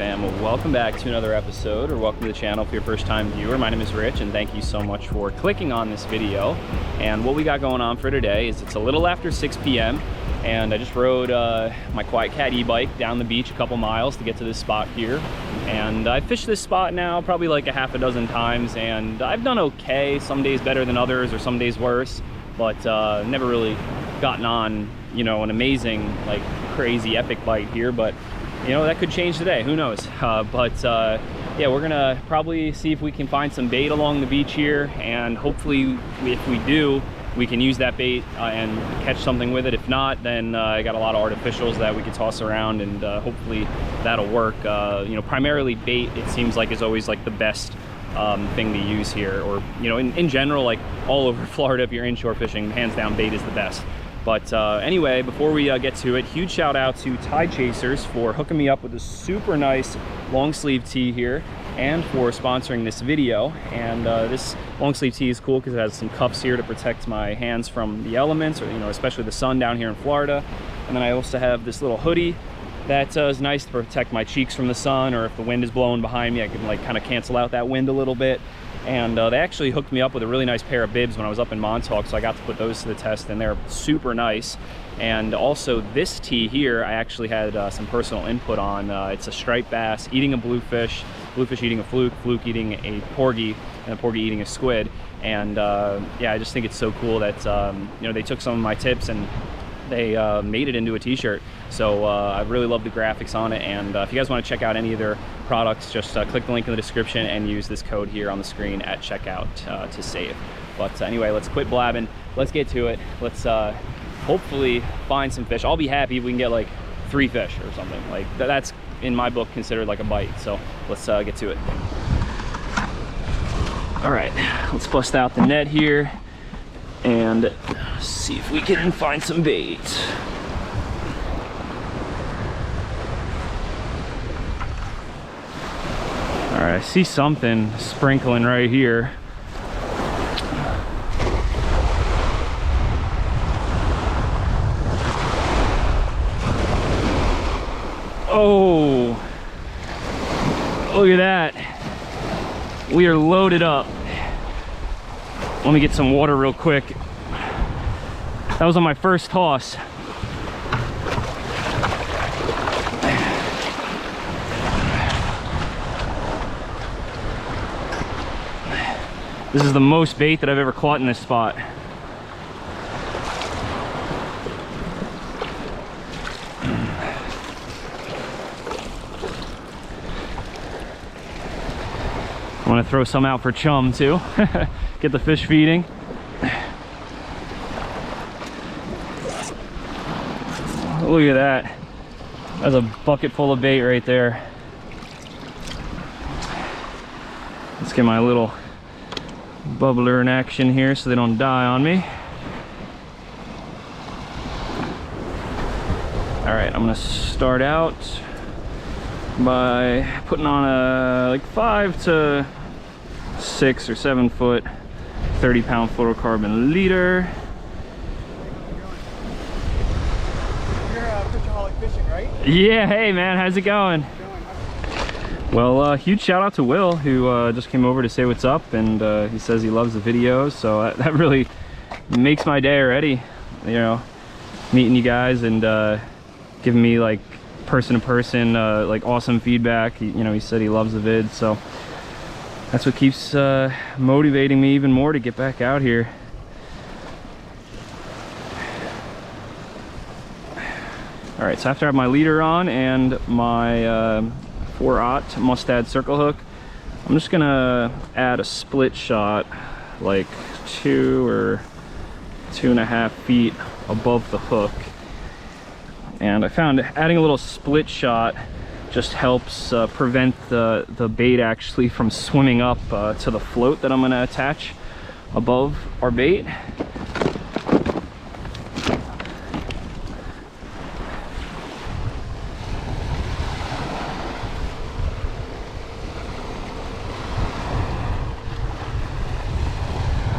fam? Well, welcome back to another episode, or welcome to the channel for your first time viewer. My name is Rich, and thank you so much for clicking on this video. And what we got going on for today is it's a little after 6 p.m. and I just rode my Quiet Cat e-bike down the beach a couple miles to get to this spot here. And I fished this spot now probably like a half a dozen times, and I've done okay. Some days better than others, or some days worse, but never really gotten on, you know, an amazing, like, crazy epic bite here. But you know, that could change today, who knows. Yeah, we're gonna probably see if we can find some bait along the beach here, and hopefully if we do, we can use that bait and catch something with it. If not, then I got a lot of artificials that we could toss around, and hopefully that'll work. You know, primarily bait, it seems like, is always like the best thing to use here, or you know, in general, like all over Florida, if you're inshore fishing, hands down bait is the best. But anyway, before we get to it, huge shout out to Tide Chasers for hooking me up with a super nice long sleeve tee here, and for sponsoring this video. And this long sleeve tee is cool because it has some cuffs here to protect my hands from the elements, or you know, especially the sun down here in Florida. And then I also have this little hoodie that is nice to protect my cheeks from the sun, or if the wind is blowing behind me, I can like kind of cancel out that wind a little bit. And they actually hooked me up with a really nice pair of bibs when I was up in Montauk, so I got to put those to the test, and they're super nice. And also this tee here, I actually had some personal input on. It's a striped bass eating a bluefish eating a fluke eating a porgy, and a porgy eating a squid. And yeah, I just think it's so cool that you know, they took some of my tips and they made it into a t-shirt. So I really love the graphics on it, and if you guys want to check out any of their products, just click the link in the description and use this code here on the screen at checkout to save. But anyway, let's quit blabbing, let's get to it. Let's hopefully find some fish. I'll be happy if we can get like 3 fish or something. Like that's in my book considered like a bite. So let's get to it. All right, let's bust out the net here and see if we can find some bait. All right, I see something sprinkling right here. Oh, look at that. We are loaded up. Let me get some water real quick. That was on my first toss. This is the most bait that I've ever caught in this spot. I want to throw some out for chum too. Get the fish feeding. Look at that. That's a bucket full of bait right there. Let's get my little bubbler in action here so they don't die on me. All right, I'm gonna start out by putting on a like 5 to 6 or 7 foot 30-pound fluorocarbon leader. You're Fishaholic fishing, right? Yeah, hey man, how's it going? Well, huge shout out to Will, who just came over to say what's up, and he says he loves the videos, so that really makes my day already. You know, meeting you guys and giving me like person to person like awesome feedback. You know, he said he loves the vids, so that's what keeps motivating me even more to get back out here. All right, so after I have my leader on and my 4/0 Mustad circle hook, I'm just gonna add a split shot like 2 or 2.5 feet above the hook. And I found adding a little split shot just helps prevent the bait actually from swimming up to the float that I'm gonna attach above our bait.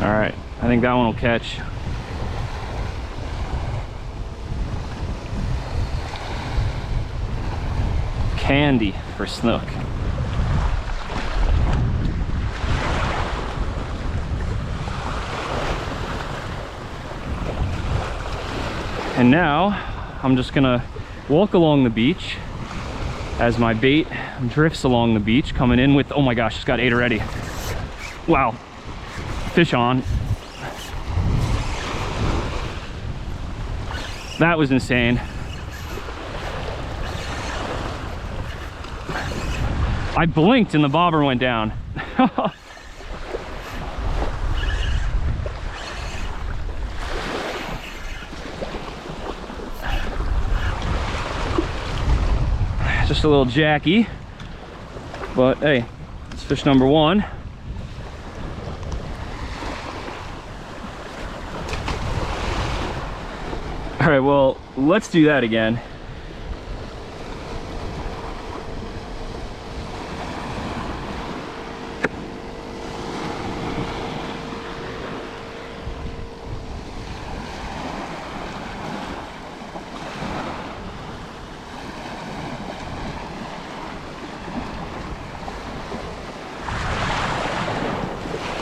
All right, I think that one will catch. Candy. for snook. And now I'm just gonna walk along the beach as my bait drifts along the beach, coming in with, oh my gosh, it's got 8 already. Wow, fish on. That was insane. I blinked and the bobber went down. Just a little Jackie, but hey, it's fish number 1. All right, well, let's do that again.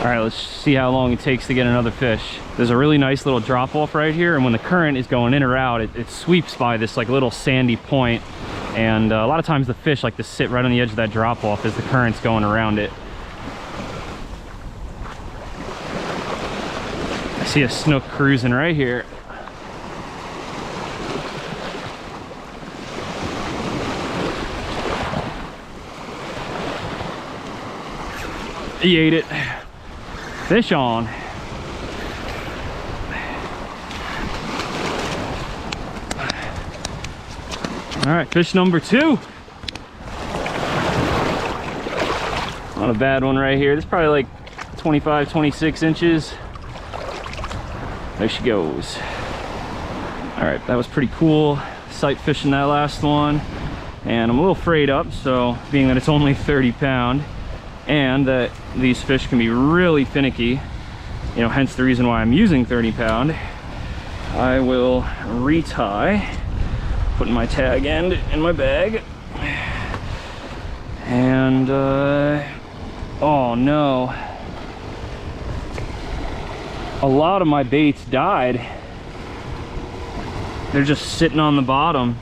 All right, let's see how long it takes to get another fish. There's a really nice little drop off right here, and when the current is going in or out, it sweeps by this like little sandy point, and a lot of times the fish like to sit right on the edge of that drop off as the current's going around it. I see a snook cruising right here. He ate it. Fish on. All right, fish number 2. Not a bad one right here. This is probably like 25, 26 inches. There she goes. All right, that was pretty cool. Sight fishing that last one. And I'm a little frayed up, so being that it's only 30 pound, and that these fish can be really finicky, you know, hence the reason why I'm using 30 pound, I will retie, putting my tag end in my bag, and oh no, a lot of my baits died. They're just sitting on the bottom.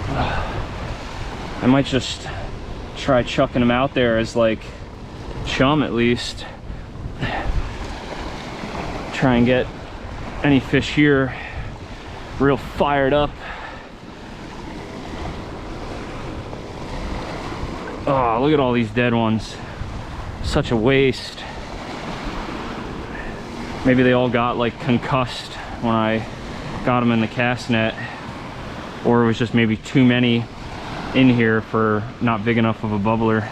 I might just try chucking them out there as like chum at least. Try and get any fish here real fired up. Oh, look at all these dead ones. Such a waste. Maybe they all got like concussed when I got them in the cast net, or it was just maybe too many in here for not big enough of a bubbler.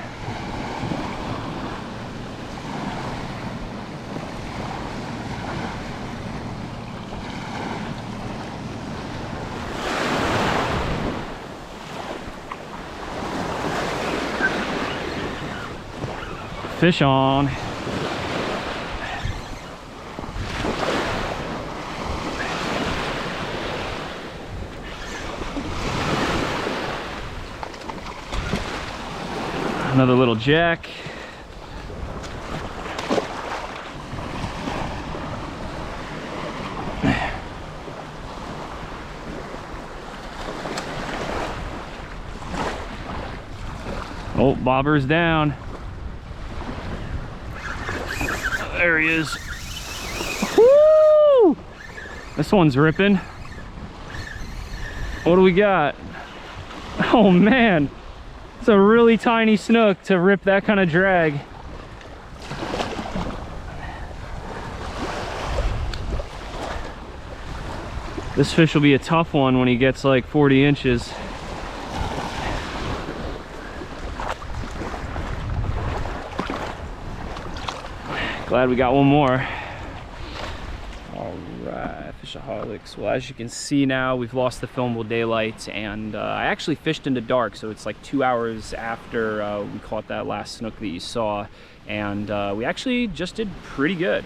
Fish on. Another little jack. Oh, bobber's down. There he is. Woo! This one's ripping. What do we got? Oh man. It's a really tiny snook to rip that kind of drag. This fish will be a tough one when he gets like 40 inches. Glad we got one more. All right, Fishaholics. Well, as you can see now, we've lost the filmable daylight, and I actually fished into dark, so it's like 2 hours after we caught that last snook that you saw, and we actually just did pretty good.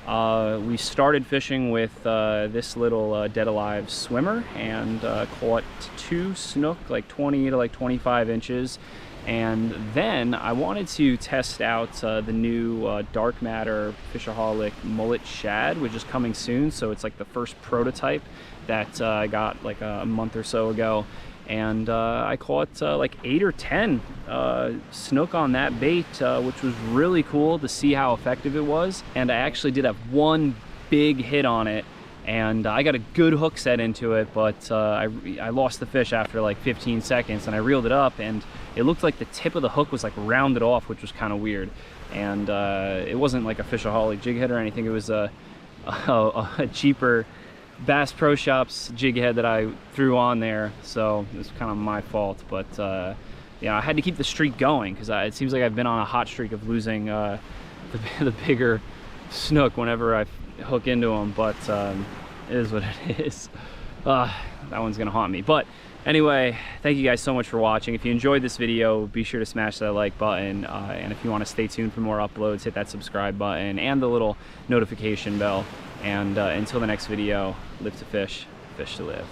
We started fishing with this little dead alive swimmer and caught 2 snook, like 20 to like 25 inches. And then I wanted to test out the new dark matter Fishaholic mullet shad, which is coming soon. So it's like the first prototype that I got like a month or so ago. And I caught like 8 or 10 snook on that bait, which was really cool to see how effective it was. And I actually did have one big hit on it, and I got a good hook set into it, but I lost the fish after like 15 seconds, and I reeled it up, and it looked like the tip of the hook was like rounded off, which was kind of weird. And it wasn't like a Fishaholic jig head or anything. It was a cheaper Bass Pro Shops jig head that I threw on there, so it was kind of my fault. But yeah, I had to keep the streak going because it seems like I've been on a hot streak of losing the bigger snook whenever I hook into them. But it is what it is. That one's gonna haunt me. But anyway, thank you guys so much for watching. If you enjoyed this video, be sure to smash that like button, and if you want to stay tuned for more uploads, hit that subscribe button and the little notification bell. And until the next video, live to fish, fish to live.